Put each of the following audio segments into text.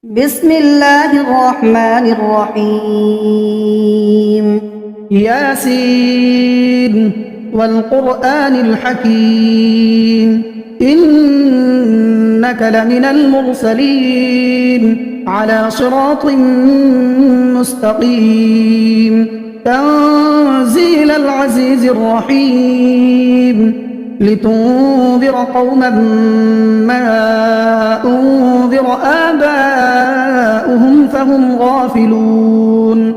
بسم الله الرحمن الرحيم ياسين والقرآن الحكيم إنك لمن المرسلين على صراط مستقيم تنزيل العزيز الرحيم لتنذر قوما ما أنذر آباؤهم فهم غافلون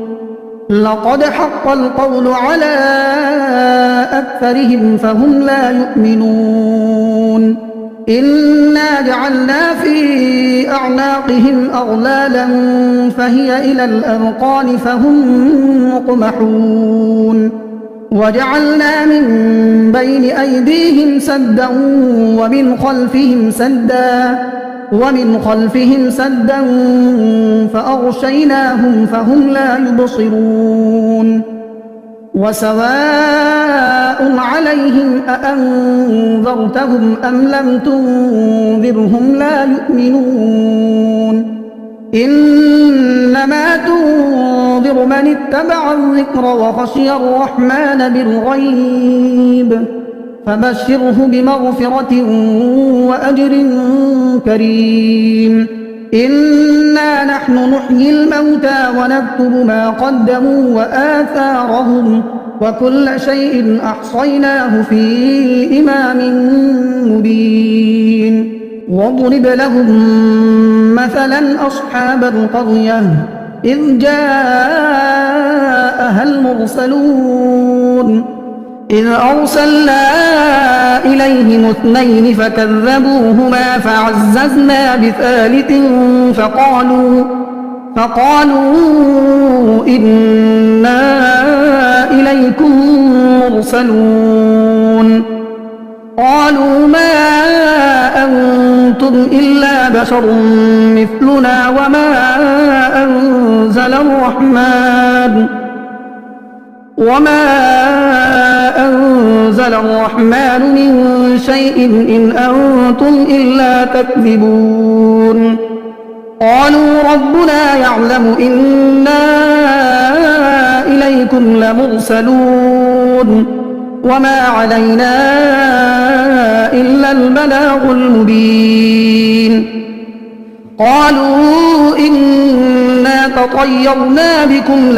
لقد حق القول على أكثرهم فهم لا يؤمنون إنا جعلنا في أعناقهم أغلالا فهي إلى الأذقان فهم مقمحون وجعلنا من بين أيديهم سدا ومن خلفهم سدا فأغشيناهم فهم لا يبصرون وسواء عليهم أأنذرتهم أم لم تنذرهم لا يؤمنون إنما تنذر من اتبع الذكر وخشي الرحمن بالغيب فبشره بمغفرة وأجر كريم إنا نحن نحيي الموتى ونكتب ما قدموا وآثارهم وكل شيء أحصيناه في إمام مبين واضرب لهم مثلا أصحاب القرية إذ جاءها المرسلون إذ أرسلنا إليهم اثنين فكذبوهما فعززنا بثالث فقالوا إنا إليكم مرسلون قالوا ما أنتم إلا بشر مثلنا وما أنزل الرحمن من شيء إن أنتم إلا تكذبون قالوا ربنا يعلم إنا إليكم لمرسلون وما علينا إلا البلاغ المبين قالوا إنا تطيرنا بكم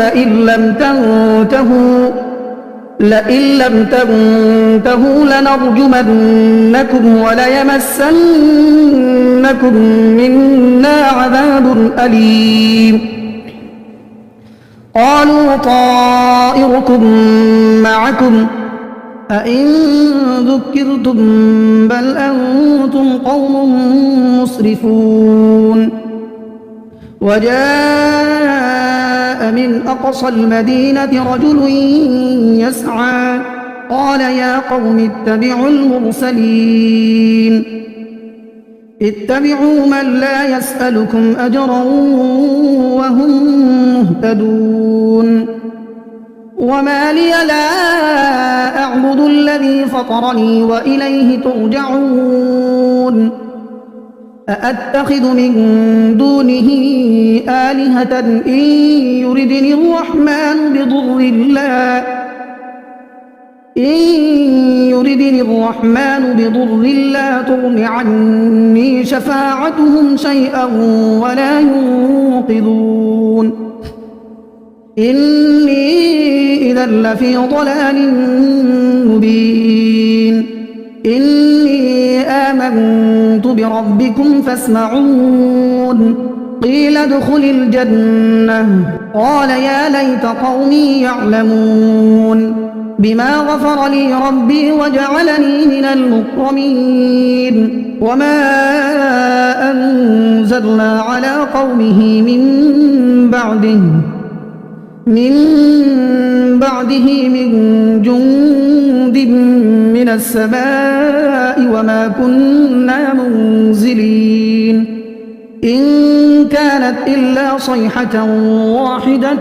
لئن لم تنتهوا لنرجمنكم وليمسنكم منا عذاب أليم قالوا طائركم معكم أئن ذكرتم بل أنتم قوم مسرفون وجاء من أقصى المدينة رجل يسعى قال يا قوم اتبعوا المرسلين اتبعوا من لا يسألكم أجرا وهم مهتدون وما لي لا أعبد الذي فطرني وإليه ترجعون أأتخذ من دونه آلهة إن يردني الرحمن بضر لا تغن عني شفاعتهم شيئا ولا ينقذون إني إذا لفي ضلال مبين إني آمنت بربكم فاسمعون قيل ادخل الجنة قال يا ليت قومي يعلمون بما غفر لي ربي وجعلني من المكرمين وما أنزلنا على قومه من بعده من جند من السماء وما كنا منزلين إن كانت إلا صيحة واحدة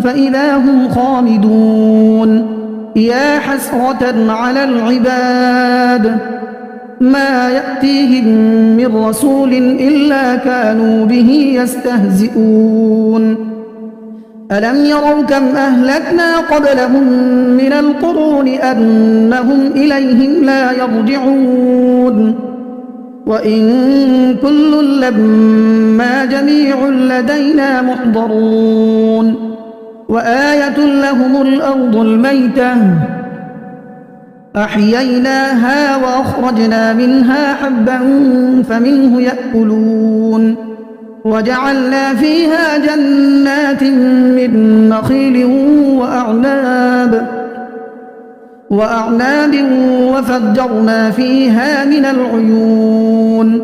فإذا هم خامدون يا حسرة على العباد ما يأتيهم من رسول إلا كانوا به يستهزئون ألم يروا كم أهلكنا قبلهم من القرون أنهم إليهم لا يرجعون وإن كل لما جميع لدينا محضرون وآية لهم الأرض الميتة أحييناها وأخرجنا منها حبا فمنه يأكلون وجعلنا فيها جنات من نخيل وأعناب وفجرنا فيها من العيون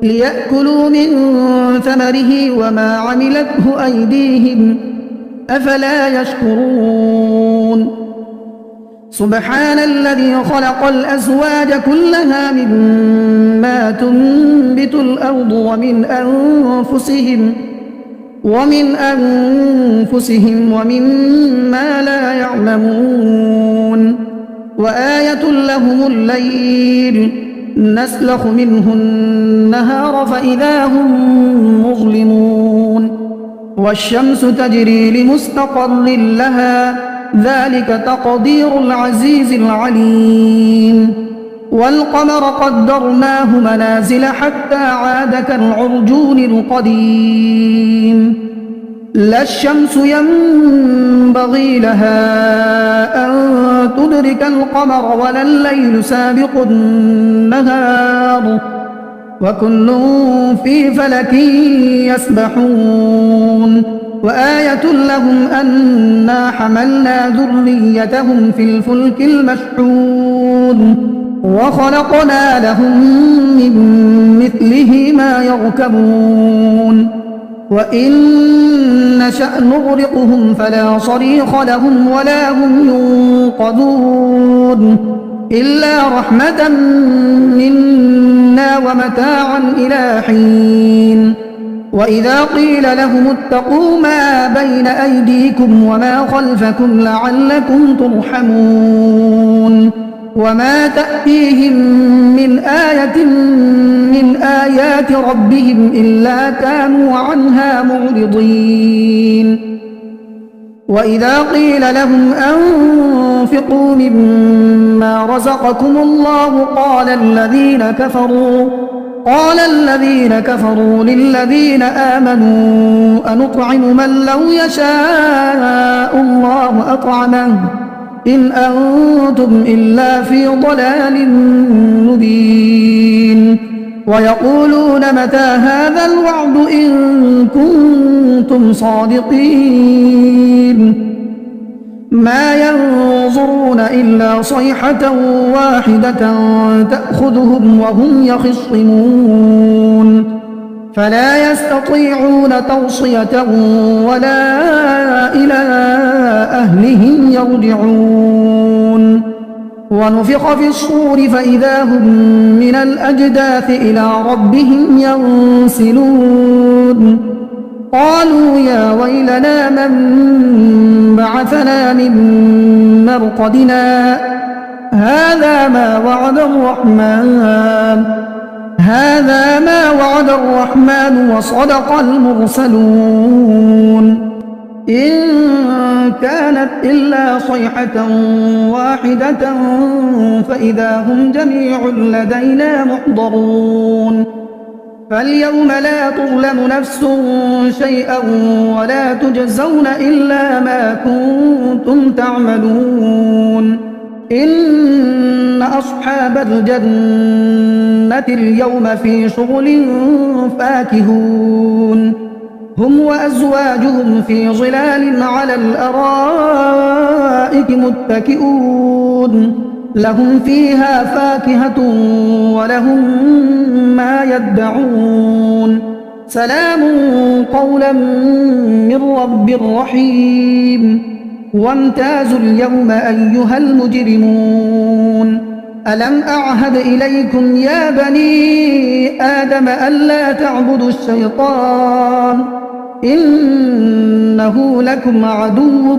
ليأكلوا من ثمره وما عملته أيديهم أفلا يشكرون سبحان الذي خلق الأزواج كلها مما تنبت الأرض ومن أنفسهم ومما لا يعلمون وآية لهم الليل نسلخ منه النهار فإذا هم مظلمون والشمس تجري لمستقر لها ذلك تقدير العزيز العليم والقمر قدرناه منازل حتى عاد كالعرجون القديم لا الشمس ينبغي لها أن تدرك القمر ولا الليل سابق النهار وكل في فلك يسبحون وآية لهم أنا حملنا ذريتهم في الفلك المشحون وخلقنا لهم من مثله ما يركبون وإن نشأ نغرقهم فلا صريخ لهم ولا هم ينقذون إلا رحمة منا ومتاعا إلى حين وإذا قيل لهم اتقوا ما بين أيديكم وما خلفكم لعلكم ترحمون وما تأتيهم من آية من آيات ربهم إلا كانوا عنها معرضين وإذا قيل لهم أنفقوا مما رزقكم الله قال الذين كفروا للذين آمنوا أنطعم من لو يشاء الله أطعمه إن أنتم إلا في ضلال مبين ويقولون متى هذا الوعد إن كنتم صادقين ما ينظرون إلا صيحة واحدة تأخذهم وهم يخصمون فلا يستطيعون توصية ولا إلى أهلهم يرجعون ونفخ في الصور فإذا هم من الأجداث إلى ربهم ينسلون قالوا يا ويلنا من بعثنا من مرقدنا هذا ما وعد الرحمن وصدق المرسلون إن كانت إلا صيحة واحدة فإذا هم جميع لدينا محضرون فاليوم لا تظلم نفس شيئا ولا تجزون إلا ما كنتم تعملون إن أصحاب الجنة اليوم في شغل فاكهون هم وأزواجهم في ظلال على الأرائك متكئون لهم فيها فاكهة ولهم ما يدعون سلام قولا من رب رحيم وامتازوا اليوم أيها المجرمون ألم أعهد إليكم يا بني آدم ألا تعبدوا الشيطان إنه لكم عدو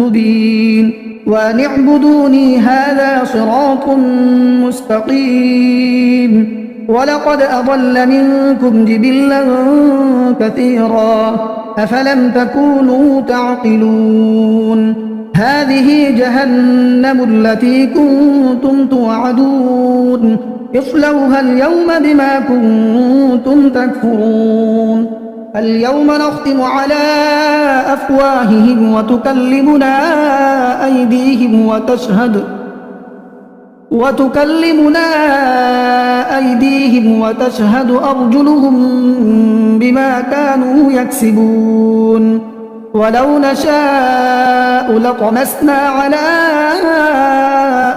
مبين وأن اعبدوني هذا صراط مستقيم ولقد أضل منكم جبلا كثيرا أفلم تكونوا تعقلون هذه جهنم التي كنتم توعدون اصلوها اليوم بما كنتم تكفرون اليوم نختم على أفواههم وتكلمنا أيديهم وتشهد أرجلهم بما كانوا يكسبون ولو نشاء لطمسنا على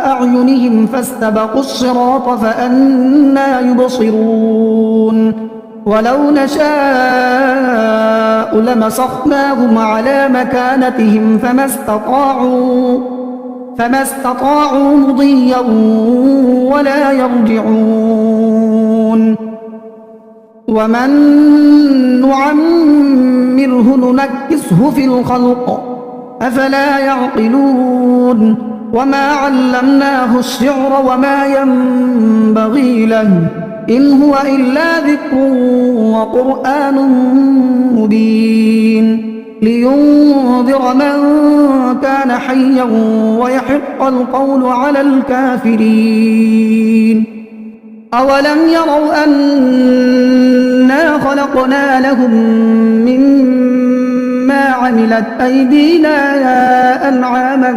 أعينهم فاستبقوا الصراط فأنى يبصرون ولو نشاء لمسخناهم على مكانتهم فما استطاعوا مضيا ولا يرجعون ومن نعمره ننكسه في الخلق أفلا يعقلون وما علمناه الشعر وما ينبغي له إن هو إلا ذكر وقرآن مبين لينذر من كان حيا ويحق القول على الكافرين أولم يروا أنا خلقنا لهم مما عملت أيدينا أنعاما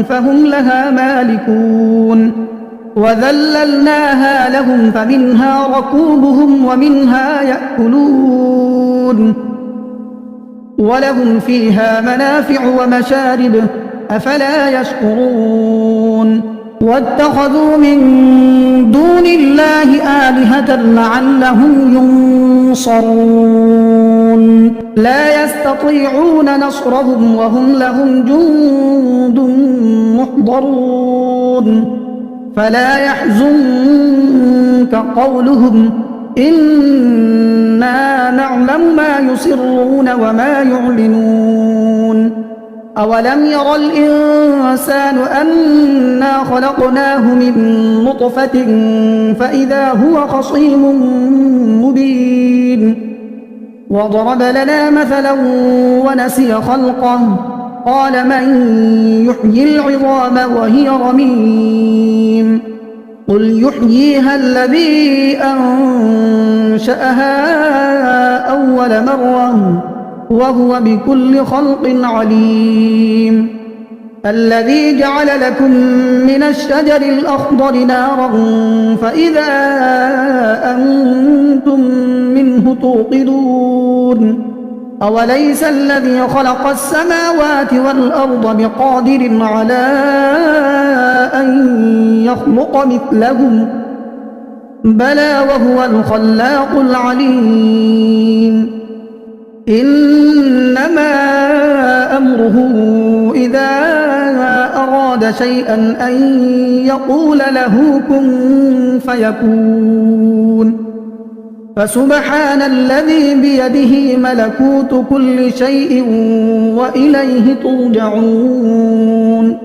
فهم لها مالكون وذللناها لهم فمنها ركوبهم ومنها يأكلون ولهم فيها منافع ومشارب أفلا يشكرون واتخذوا من دون الله آلهة لعلهم ينصرون لا يستطيعون نصرهم وهم لهم جند محضرون فلا يحزنك قولهم إنا نعلم ما يسرون وما يعلنون أولم ير الإنسان أنا خلقناه من نطفة فإذا هو خصيم مبين وضرب لنا مثلا ونسي خلقه قال من يحيي العظام وهي رميم قل يحييها الذي أنشأها أول مرة وهو بكل خلق عليم الذي جعل لكم من الشجر الأخضر نارا فإذا أنتم منه توقدون أوليس الذي خلق السماوات والأرض بقادر على أن يخلق مثلهم بلى وهو الخلاق العليم إنما أمره إذا أراد شيئا أن يقول له كن فيكون فسبحان الذي بيده ملكوت كل شيء وإليه ترجعون